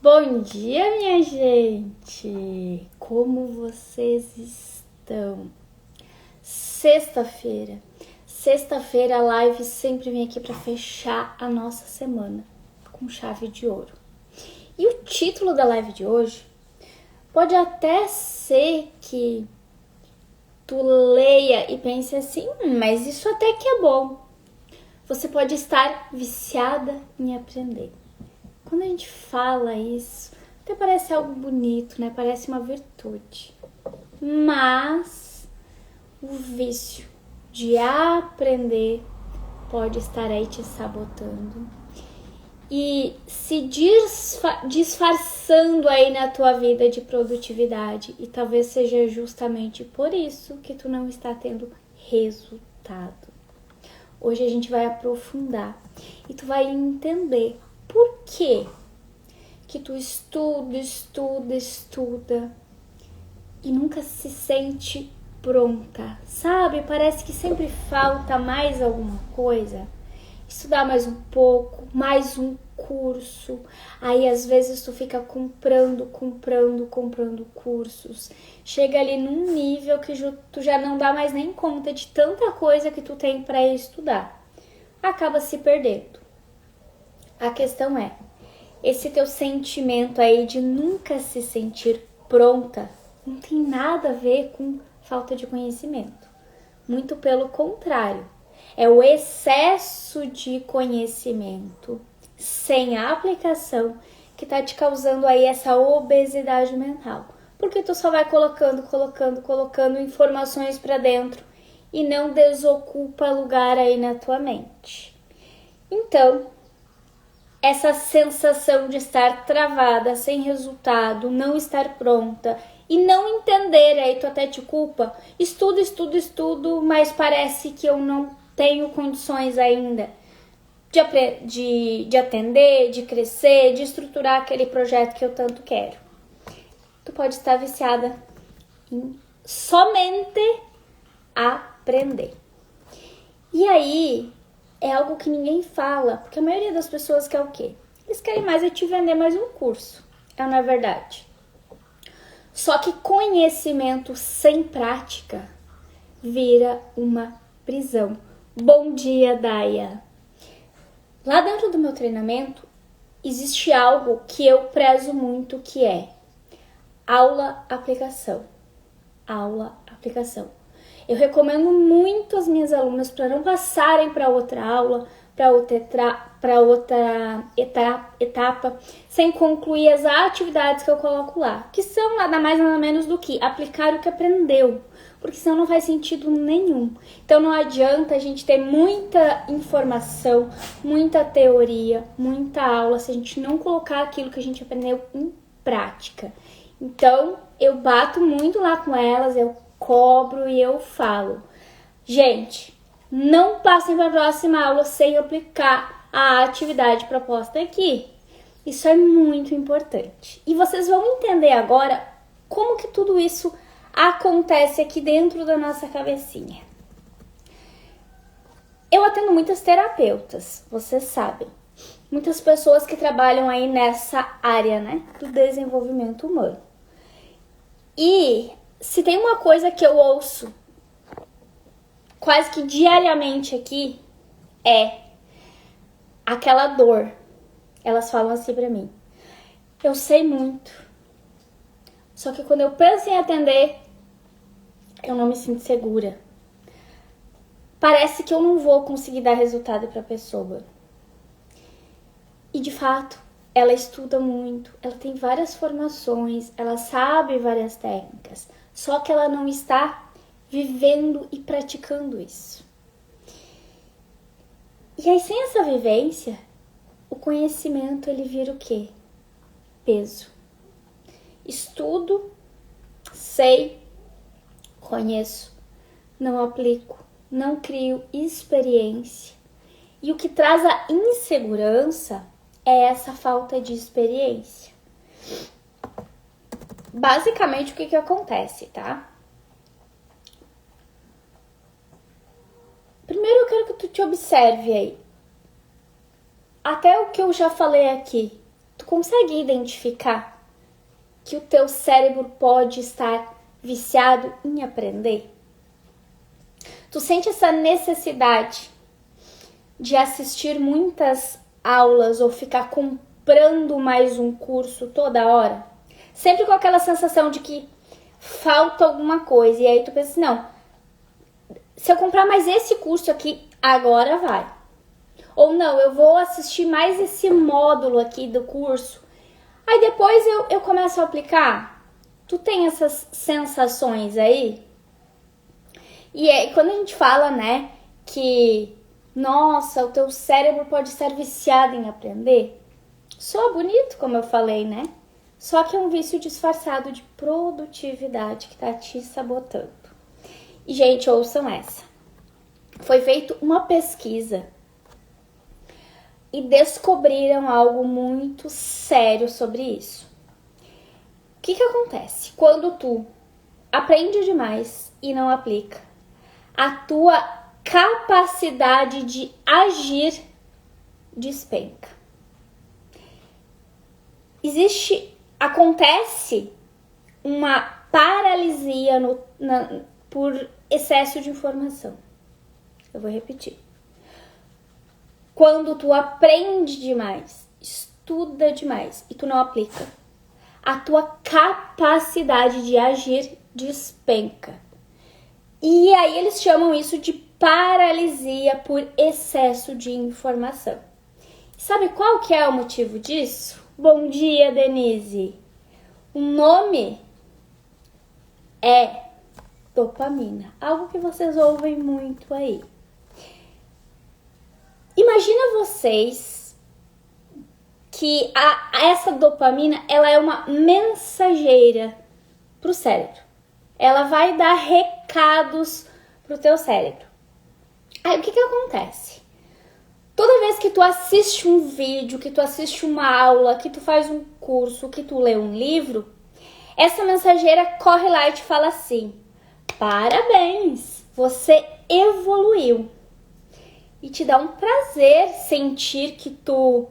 Bom dia, minha gente! Como vocês estão? Sexta-feira. Sexta-feira a live sempre vem aqui para fechar a nossa semana com chave de ouro. E o título da live de hoje pode até ser que tu leia e pense assim, mas isso até que é bom. Você pode estar viciada em aprender. Quando a gente fala isso, até parece algo bonito, né? Parece uma virtude. Mas o vício de aprender pode estar aí te sabotando e se disfarçando aí na tua vida de produtividade. E talvez seja justamente por isso que tu não está tendo resultado. Hoje a gente vai aprofundar e tu vai entender por quê que tu estuda e nunca se sente pronta, sabe? Parece que sempre falta mais alguma coisa. Estudar mais um pouco, mais um curso. Aí às vezes tu fica comprando cursos. Chega ali num nível que tu já não dá mais nem conta de tanta coisa que tu tem para estudar. Acaba se perdendo. A questão é, esse teu sentimento aí de nunca se sentir pronta não tem nada a ver com falta de conhecimento. Muito pelo contrário. É o excesso de conhecimento sem a aplicação que tá te causando aí essa obesidade mental. Porque tu só vai colocando informações para dentro e não desocupa lugar aí na tua mente. Então, essa sensação de estar travada, sem resultado, não estar pronta e não entender, aí tu até te culpa. Estudo, mas parece que eu não tenho condições ainda de atender, de crescer, de estruturar aquele projeto que eu tanto quero. Tu pode estar viciada em somente aprender. E aí, é algo que ninguém fala, porque a maioria das pessoas quer o quê? Eles querem mais é te vender mais um curso. É, não é verdade? Só que conhecimento sem prática vira uma prisão. Bom dia, Daia! Lá dentro do meu treinamento, existe algo que eu prezo muito, que é aula-aplicação. Aula-aplicação. Eu recomendo muito às minhas alunas para não passarem para outra aula, para outra etapa, sem concluir as atividades que eu coloco lá, que são nada mais nada menos do que aplicar o que aprendeu, porque senão não faz sentido nenhum. Então não adianta a gente ter muita informação, muita teoria, muita aula, se a gente não colocar aquilo que a gente aprendeu em prática. Então eu bato muito lá com elas, eu cobro e eu falo, gente, não passem para a próxima aula sem aplicar a atividade proposta aqui. Isso é muito importante. E vocês vão entender agora como que tudo isso acontece aqui dentro da nossa cabecinha. Eu atendo muitas terapeutas, vocês sabem. Muitas pessoas que trabalham aí nessa área, né, do desenvolvimento humano. E se tem uma coisa que eu ouço quase que diariamente aqui, é aquela dor. Elas falam assim pra mim: eu sei muito, só que quando eu penso em atender, eu não me sinto segura. Parece que eu não vou conseguir dar resultado pra pessoa. E de fato, ela estuda muito, ela tem várias formações, ela sabe várias técnicas, só que ela não está vivendo e praticando isso. E aí, sem essa vivência, o conhecimento ele vira o quê? Peso. Estudo, sei, conheço, não aplico, não crio experiência. E o que traz a insegurança é essa falta de experiência. Basicamente, o que acontece, tá? Primeiro eu quero que tu te observe aí. Até o que eu já falei aqui, Tu consegue identificar que o teu cérebro pode estar viciado em aprender? Tu sente essa necessidade de assistir muitas aulas ou ficar comprando mais um curso toda hora? Sempre com aquela sensação de que falta alguma coisa. E aí tu pensa assim, não, se eu comprar mais esse curso aqui, agora vai. Ou não, eu vou assistir mais esse módulo aqui do curso. Aí depois eu começo a aplicar. Tu tem essas sensações aí? E aí, quando a gente fala, né, que, nossa, o teu cérebro pode estar viciado em aprender, soa bonito, como eu falei, né? Só que é um vício disfarçado de produtividade que tá te sabotando. E, gente, ouçam essa. Foi feita uma pesquisa e descobriram algo muito sério sobre isso. O que acontece? Quando tu aprende demais e não aplica, a tua capacidade de agir despenca. Acontece uma paralisia por excesso de informação. Eu vou repetir. Quando tu aprende demais, estuda demais e tu não aplica, a tua capacidade de agir despenca. E aí eles chamam isso de paralisia por excesso de informação. Sabe qual que é o motivo disso? Bom dia, Denise. O nome é dopamina, algo que vocês ouvem muito aí. Imagina vocês que essa dopamina, ela é uma mensageira para o cérebro. Ela vai dar recados pro teu cérebro. Aí o que acontece? Toda vez que tu assiste um vídeo, que tu assiste uma aula, que tu faz um curso, que tu lê um livro, essa mensageira corre lá e te fala assim: parabéns, você evoluiu. E te dá um prazer sentir que tu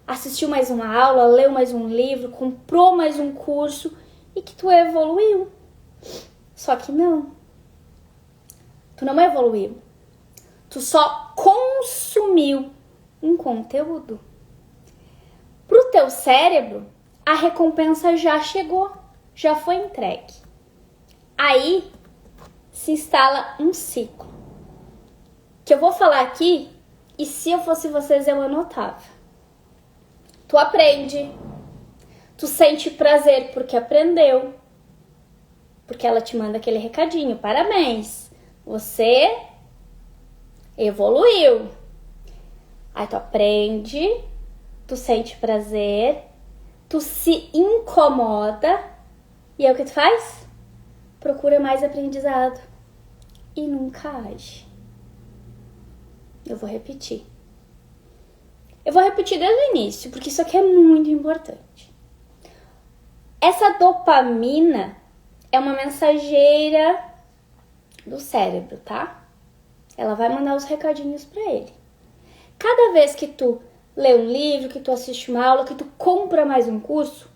assistiu mais uma aula, leu mais um livro, comprou mais um curso e que tu evoluiu. Só que não. Tu não evoluiu. Tu só consumiu um conteúdo. Pro teu cérebro, a recompensa já chegou, já foi entregue. Aí se instala um ciclo. Que eu vou falar aqui, e se eu fosse vocês, eu anotava. Tu aprende, tu sente prazer porque aprendeu, porque ela te manda aquele recadinho: parabéns, você evoluiu. Aí tu aprende, tu sente prazer, tu se incomoda, e aí o que tu faz? Procura mais aprendizado e nunca age. Eu vou repetir. Eu vou repetir desde o início, porque isso aqui é muito importante. Essa dopamina é uma mensageira do cérebro, tá? Ela vai mandar os recadinhos pra ele. Cada vez que tu lê um livro, que tu assiste uma aula, que tu compra mais um curso,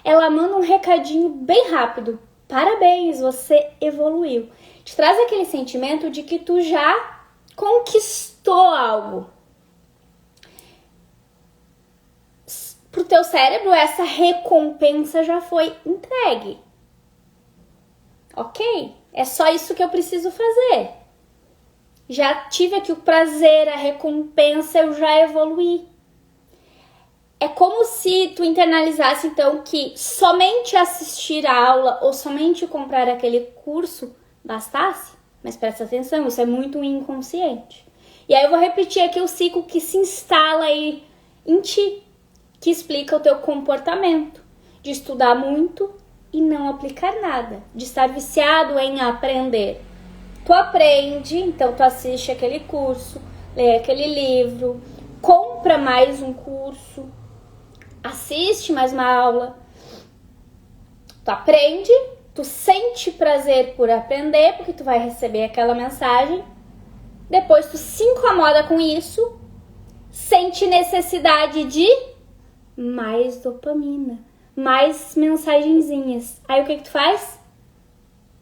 ela manda um recadinho bem rápido: parabéns, você evoluiu. Te traz aquele sentimento de que tu já conquistou algo. Pro teu cérebro, essa recompensa já foi entregue. Ok? É só isso que eu preciso fazer. Já tive aqui o prazer, a recompensa, eu já evoluí. É como se tu internalizasse, então, que somente assistir a aula ou somente comprar aquele curso bastasse. Mas presta atenção, isso é muito inconsciente. E aí eu vou repetir aqui o ciclo que se instala aí em ti, que explica o teu comportamento de estudar muito e não aplicar nada, de estar viciado em aprender. Tu aprende, então tu assiste aquele curso, lê aquele livro, compra mais um curso, assiste mais uma aula. Tu aprende, tu sente prazer por aprender, porque tu vai receber aquela mensagem. Depois tu se incomoda com isso, sente necessidade de mais dopamina, mais mensagenzinhas. Aí o que tu faz?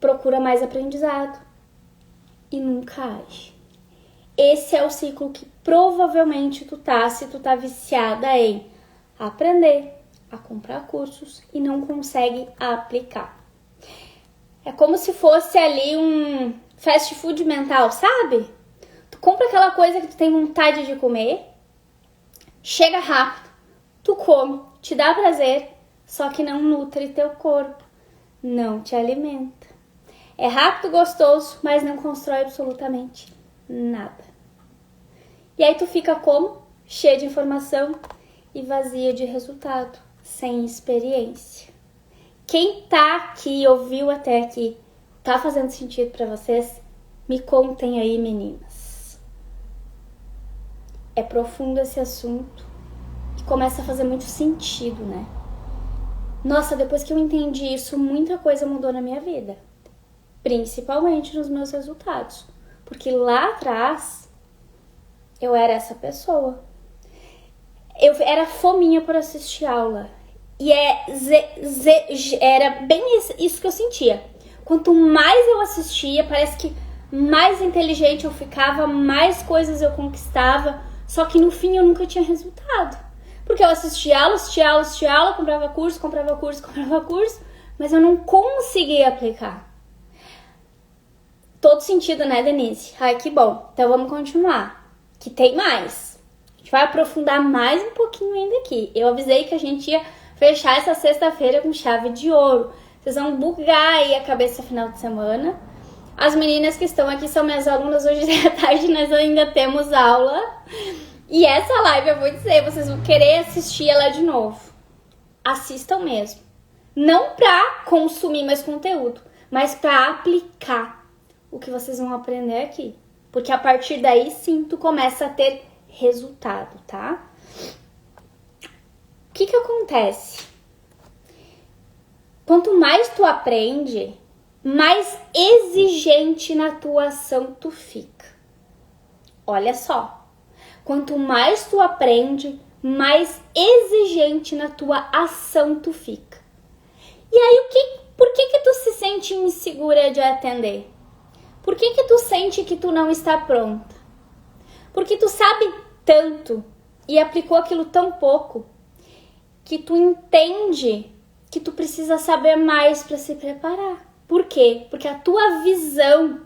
Procura mais aprendizado e nunca age. Esse é o ciclo que provavelmente tu tá, se tu tá viciada em aprender, a comprar cursos e não consegue aplicar. É como se fosse ali um fast food mental, sabe? Tu compra aquela coisa que tu tem vontade de comer, chega rápido, tu come, te dá prazer, só que não nutre teu corpo, não te alimenta. É rápido, gostoso, mas não constrói absolutamente nada. E aí tu fica como? Cheia de informação e vazia de resultado, sem experiência. Quem tá aqui, ouviu até aqui, tá fazendo sentido pra vocês? Me contem aí, meninas. É profundo esse assunto e começa a fazer muito sentido, né? Nossa, depois que eu entendi isso, muita coisa mudou na minha vida. Principalmente nos meus resultados. Porque lá atrás, eu era essa pessoa. Eu era fominha por assistir aula. E era bem isso que eu sentia. Quanto mais eu assistia, parece que mais inteligente eu ficava, mais coisas eu conquistava. Só que no fim eu nunca tinha resultado. Porque eu assistia aula, comprava curso, mas eu não conseguia aplicar. Todo sentido, né, Denise? Ai, que bom. Então vamos continuar. Que tem mais. A gente vai aprofundar mais um pouquinho ainda aqui. Eu avisei que a gente ia fechar essa sexta-feira com chave de ouro. Vocês vão bugar aí a cabeça final de semana. As meninas que estão aqui são minhas alunas. Hoje à tarde nós ainda temos aula. E essa live, eu vou dizer, vocês vão querer assistir ela de novo. Assistam mesmo. Não pra consumir mais conteúdo, mas pra aplicar o que vocês vão aprender aqui. Porque a partir daí, sim, tu começa a ter resultado, tá? O que acontece? Quanto mais tu aprende, mais exigente na tua ação tu fica. Olha só. Quanto mais tu aprende, mais exigente na tua ação tu fica. E aí, por que tu se sente insegura de atender? Por que tu sente que tu não está pronta? Porque tu sabe tanto e aplicou aquilo tão pouco que tu entende que tu precisa saber mais para se preparar. Por quê? Porque a tua visão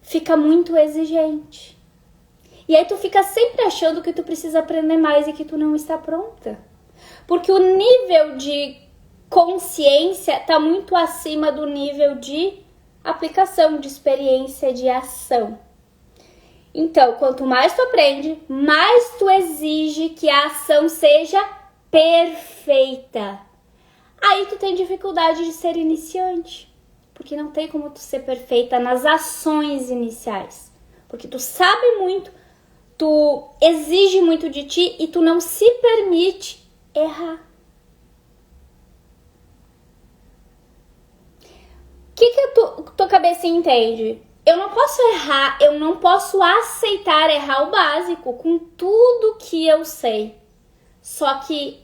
fica muito exigente. E aí tu fica sempre achando que tu precisa aprender mais e que tu não está pronta. Porque o nível de consciência está muito acima do nível de aplicação, de experiência, de ação. Então, quanto mais tu aprende, mais tu exige que a ação seja perfeita. Aí tu tem dificuldade de ser iniciante. Porque não tem como tu ser perfeita nas ações iniciais. Porque tu sabe muito, tu exige muito de ti e tu não se permite errar. O que a tua cabeça entende? Eu não posso errar, eu não posso aceitar errar o básico com tudo que eu sei. Só que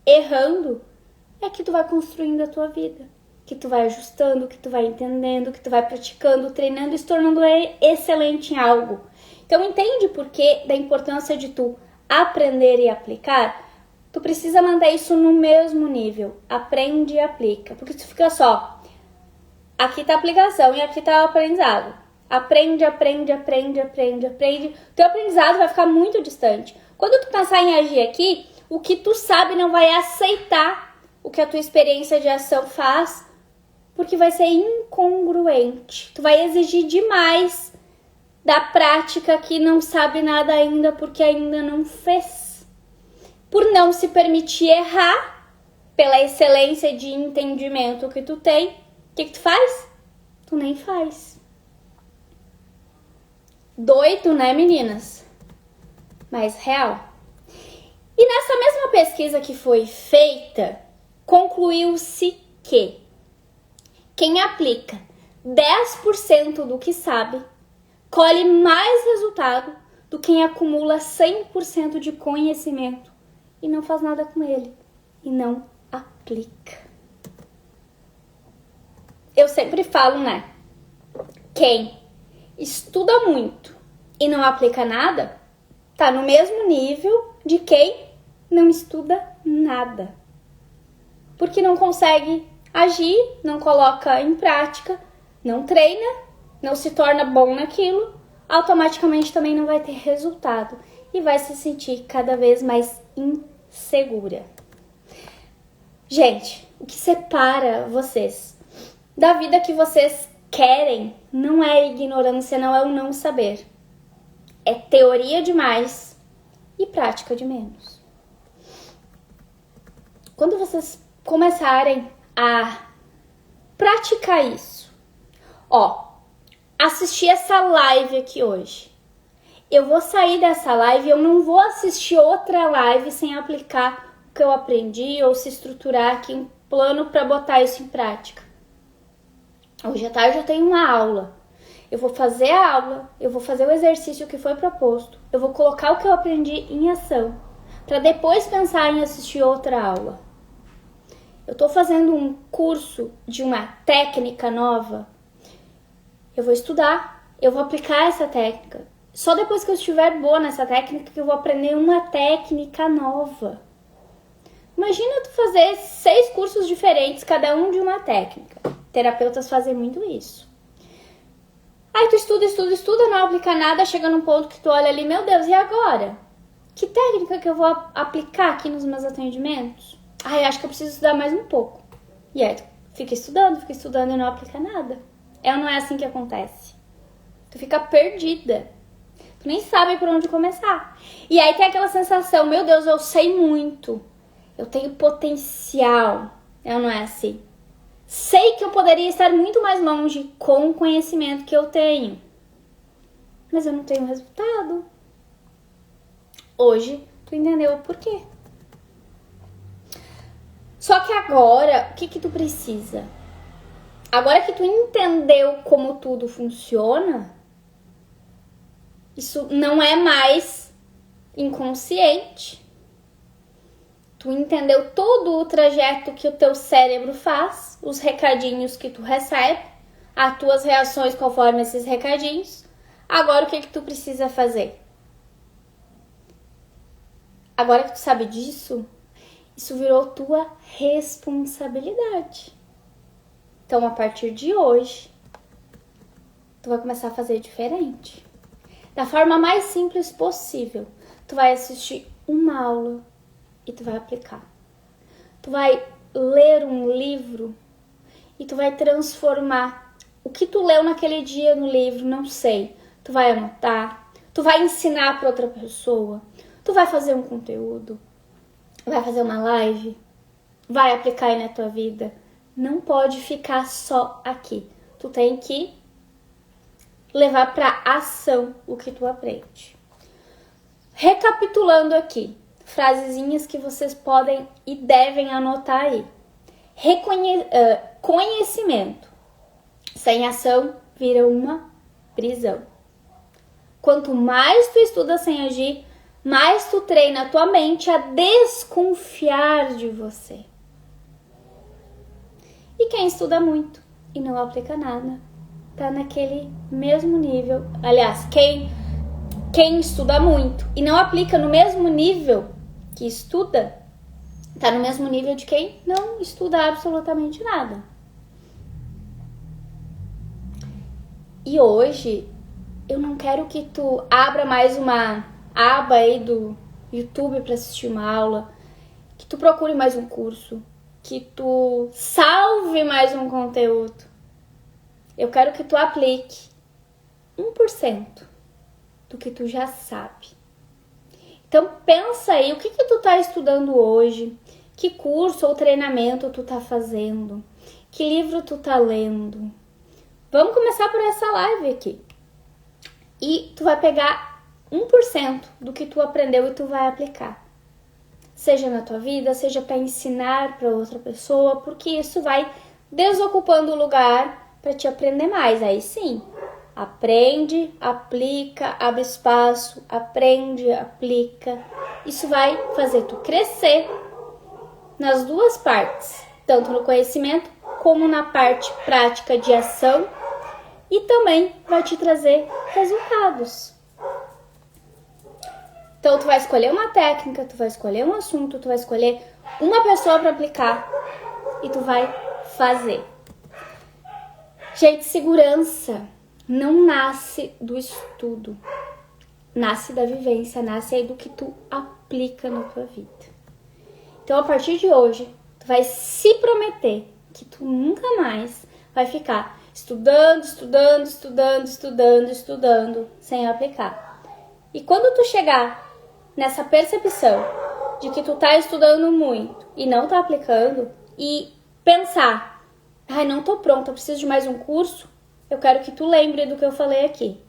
errando é que tu vai construindo a tua vida. Que tu vai ajustando, que tu vai entendendo, que tu vai praticando, treinando e se tornando excelente em algo. Então entende por que da importância de tu aprender e aplicar? Tu precisa manter isso no mesmo nível. Aprende e aplica. Porque tu fica só... Aqui tá a aplicação e aqui tá o aprendizado. Aprende. Teu aprendizado vai ficar muito distante. Quando tu pensar em agir aqui, o que tu sabe não vai aceitar o que a tua experiência de ação faz, porque vai ser incongruente. Tu vai exigir demais da prática que não sabe nada ainda, porque ainda não fez. Por não se permitir errar, pela excelência de entendimento que tu tem, o que tu faz? Tu nem faz. Doido, né, meninas? Mas real. E nessa mesma pesquisa que foi feita, concluiu-se que quem aplica 10% do que sabe, colhe mais resultado do que quem acumula 100% de conhecimento e não faz nada com ele e não aplica. Eu sempre falo, né? Quem estuda muito e não aplica nada, tá no mesmo nível de quem não estuda nada. Porque não consegue agir, não coloca em prática, não treina, não se torna bom naquilo, automaticamente também não vai ter resultado e vai se sentir cada vez mais insegura. Gente, o que separa vocês da vida que vocês querem não é ignorância, não é o não saber. É teoria demais e prática de menos. Quando vocês começarem a praticar isso, assistir essa live aqui hoje. Eu vou sair dessa live, eu não vou assistir outra live sem aplicar o que eu aprendi ou se estruturar aqui um plano para botar isso em prática. Hoje à tarde eu tenho uma aula. Eu vou fazer a aula, eu vou fazer o exercício que foi proposto, eu vou colocar o que eu aprendi em ação, para depois pensar em assistir outra aula. Eu estou fazendo um curso de uma técnica nova. Eu vou estudar, eu vou aplicar essa técnica. Só depois que eu estiver boa nessa técnica que eu vou aprender uma técnica nova. Imagina tu fazer 6 cursos diferentes, cada um de uma técnica. Terapeutas fazem muito isso. Aí tu estuda, não aplica nada, chega num ponto que tu olha ali, meu Deus, e agora? Que técnica que eu vou aplicar aqui nos meus atendimentos? Acho que eu preciso estudar mais um pouco. E aí tu fica estudando e não aplica nada. Ou não é assim que acontece? Tu fica perdida. Tu nem sabe por onde começar. E aí tem aquela sensação, meu Deus, eu sei muito. Eu tenho potencial. Ou não é assim? Sei que eu poderia estar muito mais longe com o conhecimento que eu tenho. Mas eu não tenho resultado. Hoje, tu entendeu o porquê. Só que agora, o que tu precisa? Agora que tu entendeu como tudo funciona, isso não é mais inconsciente. Tu entendeu todo o trajeto que o teu cérebro faz, os recadinhos que tu recebe, as tuas reações conforme esses recadinhos. Agora o que tu precisa fazer? Agora que tu sabe disso, isso virou tua responsabilidade. Então, a partir de hoje, tu vai começar a fazer diferente. Da forma mais simples possível. Tu vai assistir uma aula e tu vai aplicar. Tu vai ler um livro e tu vai transformar o que tu leu naquele dia no livro, não sei. Tu vai anotar, tu vai ensinar para outra pessoa, tu vai fazer um conteúdo, vai fazer uma live, vai aplicar aí na tua vida. Não pode ficar só aqui. Tu tem que levar para ação o que tu aprende. Recapitulando aqui, frasezinhas que vocês podem e devem anotar aí. Conhecimento sem ação vira uma prisão. Quanto mais tu estuda sem agir, mais tu treina a tua mente a desconfiar de você. E quem estuda muito e não aplica nada, tá naquele mesmo nível. Aliás, quem estuda muito e não aplica no mesmo nível que estuda, tá no mesmo nível de quem não estuda absolutamente nada. E hoje, eu não quero que tu abra mais uma aba aí do YouTube para assistir uma aula, que tu procure mais um curso, que tu salve mais um conteúdo. Eu quero que tu aplique 1% do que tu já sabe. Então pensa aí, o que tu tá estudando hoje? Que curso ou treinamento tu tá fazendo? Que livro tu tá lendo? Vamos começar por essa live aqui. E tu vai pegar 1% do que tu aprendeu e tu vai aplicar. Seja na tua vida, seja para ensinar para outra pessoa, porque isso vai desocupando o lugar para te aprender mais. Aí sim, Aprende, aplica, abre espaço, aprende, aplica. Isso vai fazer tu crescer nas duas partes, tanto no conhecimento como na parte prática de ação, e também vai te trazer resultados. Então, tu vai escolher uma técnica, tu vai escolher um assunto, tu vai escolher uma pessoa para aplicar e tu vai fazer. Gente, segurança não nasce do estudo, nasce da vivência, nasce aí do que tu aplica na tua vida. Então, a partir de hoje, tu vai se prometer que tu nunca mais vai ficar estudando, sem aplicar. E quando tu chegar nessa percepção de que tu tá estudando muito e não tá aplicando, e pensar, não tô pronta, eu preciso de mais um curso, eu quero que tu lembre do que eu falei aqui.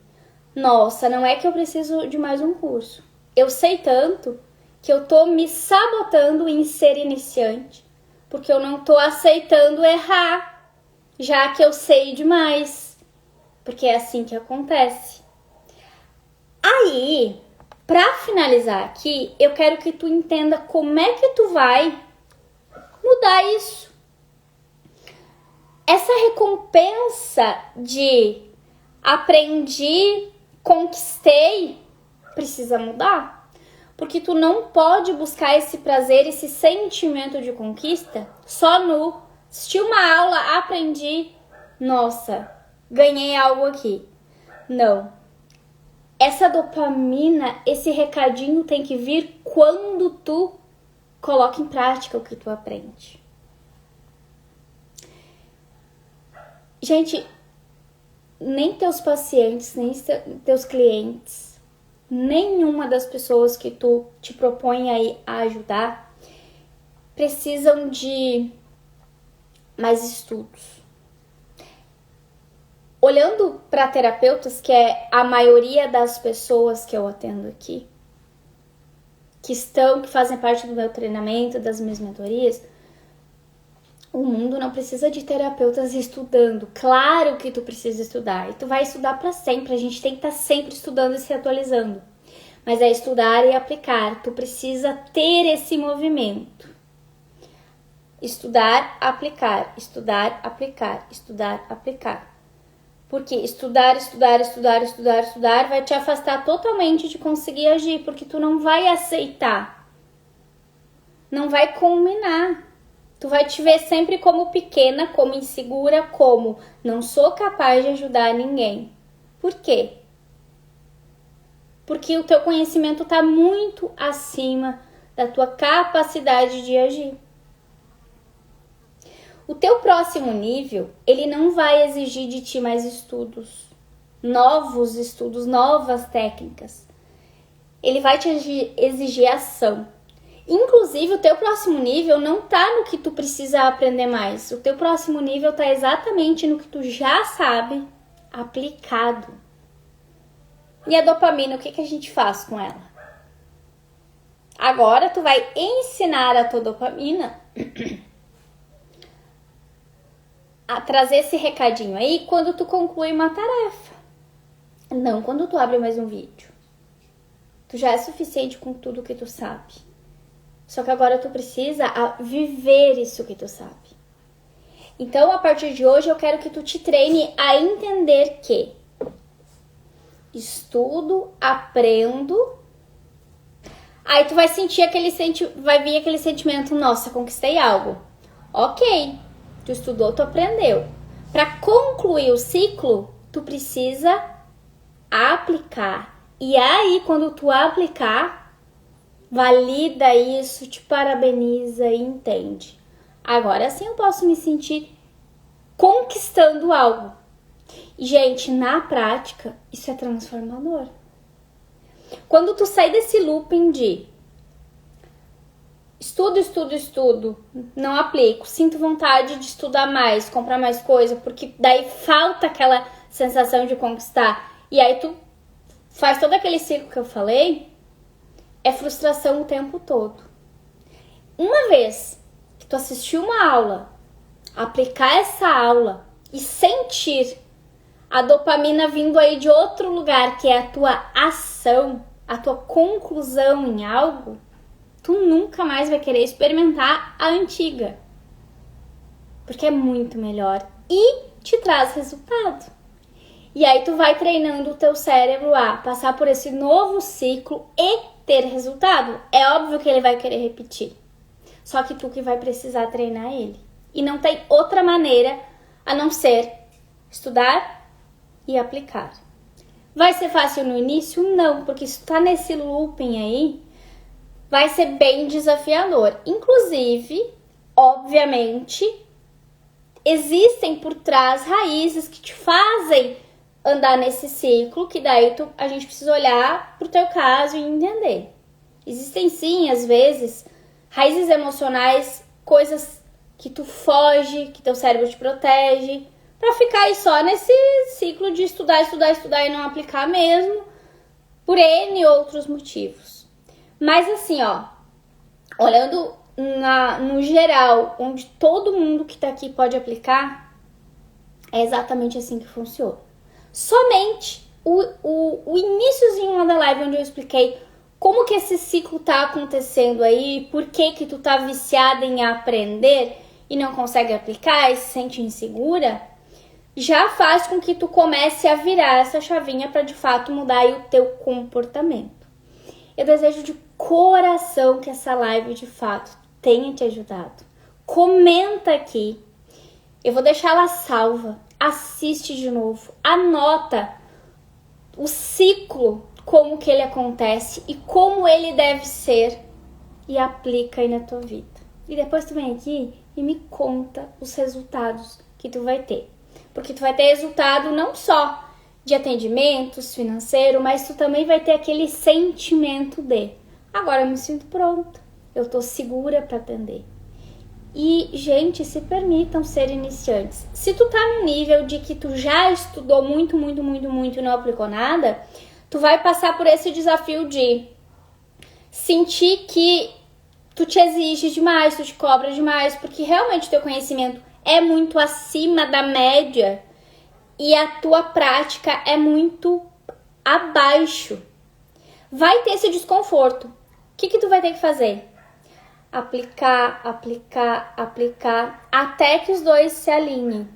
Nossa, não é que eu preciso de mais um curso. Eu sei tanto que eu tô me sabotando em ser iniciante, porque eu não tô aceitando errar, já que eu sei demais, porque é assim que acontece. Aí, pra finalizar aqui, eu quero que tu entenda como é que tu vai mudar isso. Essa recompensa de aprendi, conquistei, precisa mudar. Porque tu não pode buscar esse prazer, esse sentimento de conquista só no assistir uma aula, aprendi, nossa, ganhei algo aqui. Não. Essa dopamina, esse recadinho tem que vir quando tu coloca em prática o que tu aprende. Gente, nem teus pacientes, nem teus clientes, nenhuma das pessoas que tu te propõe aí a ajudar precisam de mais estudos. Olhando para terapeutas, que é a maioria das pessoas que eu atendo aqui, que fazem parte do meu treinamento, das minhas mentorias, o mundo não precisa de terapeutas estudando. Claro que tu precisa estudar, e tu vai estudar para sempre. A gente tem que estar sempre estudando e se atualizando. Mas é estudar e aplicar. Tu precisa ter esse movimento. Estudar, aplicar, estudar, aplicar, estudar, aplicar. Porque estudar vai te afastar totalmente de conseguir agir, porque tu não vai aceitar. Não vai culminar. Tu vai te ver sempre como pequena, como insegura, como não sou capaz de ajudar ninguém. Por quê? Porque o teu conhecimento está muito acima da tua capacidade de agir. O teu próximo nível, ele não vai exigir de ti mais estudos, novas técnicas. Ele vai te exigir ação. Inclusive, o teu próximo nível não tá no que tu precisa aprender mais. O teu próximo nível tá exatamente no que tu já sabe, aplicado. E a dopamina, o que a gente faz com ela? Agora, tu vai ensinar a tua dopamina a trazer esse recadinho aí quando tu conclui uma tarefa. Não quando tu abre mais um vídeo. Tu já é suficiente com tudo que tu sabe. Só que agora tu precisa viver isso que tu sabe. Então, a partir de hoje, eu quero que tu te treine a entender que estudo, aprendo. Aí tu vai sentir vai vir aquele sentimento, nossa, conquistei algo. Ok, tu estudou, tu aprendeu. Para concluir o ciclo, tu precisa aplicar. E aí, quando tu aplicar, valida isso, te parabeniza e entende. Agora sim eu posso me sentir conquistando algo. E, gente, na prática, isso é transformador. Quando tu sai desse looping de estudo, não aplico, sinto vontade de estudar mais, comprar mais coisa, porque daí falta aquela sensação de conquistar. E aí tu faz todo aquele ciclo que eu falei, é frustração o tempo todo. Uma vez que tu assistir uma aula, aplicar essa aula e sentir a dopamina vindo aí de outro lugar, que é a tua ação, a tua conclusão em algo, tu nunca mais vai querer experimentar a antiga. Porque é muito melhor e te traz resultado. E aí tu vai treinando o teu cérebro a passar por esse novo ciclo e ter resultado. É óbvio que ele vai querer repetir. Só que tu que vai precisar treinar ele. E não tem outra maneira a não ser estudar e aplicar. Vai ser fácil no início? Não, porque se tu tá nesse looping aí, vai ser bem desafiador. Inclusive, obviamente, existem por trás raízes que te fazem andar nesse ciclo, que daí a gente precisa olhar pro teu caso e entender. Existem sim, às vezes, raízes emocionais, coisas que tu foge, que teu cérebro te protege, pra ficar aí só nesse ciclo de estudar e não aplicar mesmo, por N outros motivos. Mas assim, ó, olhando no geral, onde todo mundo que tá aqui pode aplicar, é exatamente assim que funciona. Somente o iniciozinho lá da live, onde eu expliquei como que esse ciclo tá acontecendo aí, por que tu tá viciada em aprender e não consegue aplicar e se sente insegura, já faz com que tu comece a virar essa chavinha para de fato mudar aí o teu comportamento. Eu desejo de coração que essa live de fato tenha te ajudado. Comenta aqui. Eu vou deixar ela salva. Assiste de novo. Anota o ciclo, como que ele acontece e como ele deve ser, e aplica aí na tua vida. E depois tu vem aqui e me conta os resultados que tu vai ter. Porque tu vai ter resultado não só de atendimentos, financeiro, mas tu também vai ter aquele sentimento de agora eu me sinto pronta, eu tô segura para atender. E, gente, se permitam ser iniciantes. Se tu tá no nível de que tu já estudou muito e não aplicou nada, tu vai passar por esse desafio de sentir que tu te exige demais, tu te cobra demais, porque realmente o teu conhecimento é muito acima da média e a tua prática é muito abaixo. Vai ter esse desconforto. O que tu vai ter que fazer? Aplicar, até que os dois se alinhem.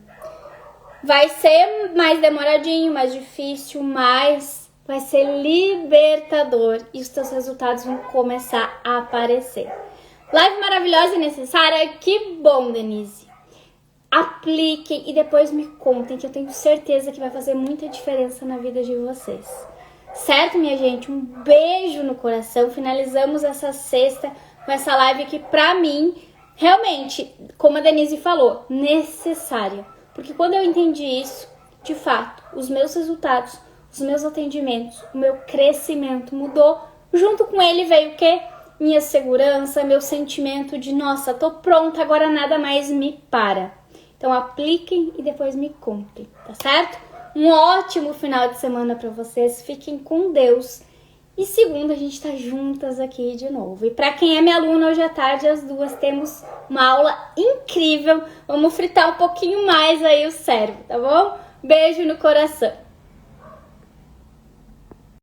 Vai ser mais demoradinho, mais difícil, mas vai ser libertador e os teus resultados vão começar a aparecer. Live maravilhosa e necessária? Que bom, Denise! Apliquem e depois me contem, que eu tenho certeza que vai fazer muita diferença na vida de vocês. Certo, minha gente? Um beijo no coração. Finalizamos essa sexta com essa live que, pra mim, realmente, como a Denise falou, necessária. Porque quando eu entendi isso, de fato, os meus resultados, os meus atendimentos, o meu crescimento mudou. Junto com ele veio o quê? Minha segurança, meu sentimento de, nossa, tô pronta, agora nada mais me para. Então apliquem e depois me contem, tá certo? Um ótimo final de semana para vocês, fiquem com Deus. E segunda a gente tá juntas aqui de novo. E para quem é minha aluna, hoje à tarde, às 2, temos uma aula incrível. Vamos fritar um pouquinho mais aí o cérebro, tá bom? Beijo no coração.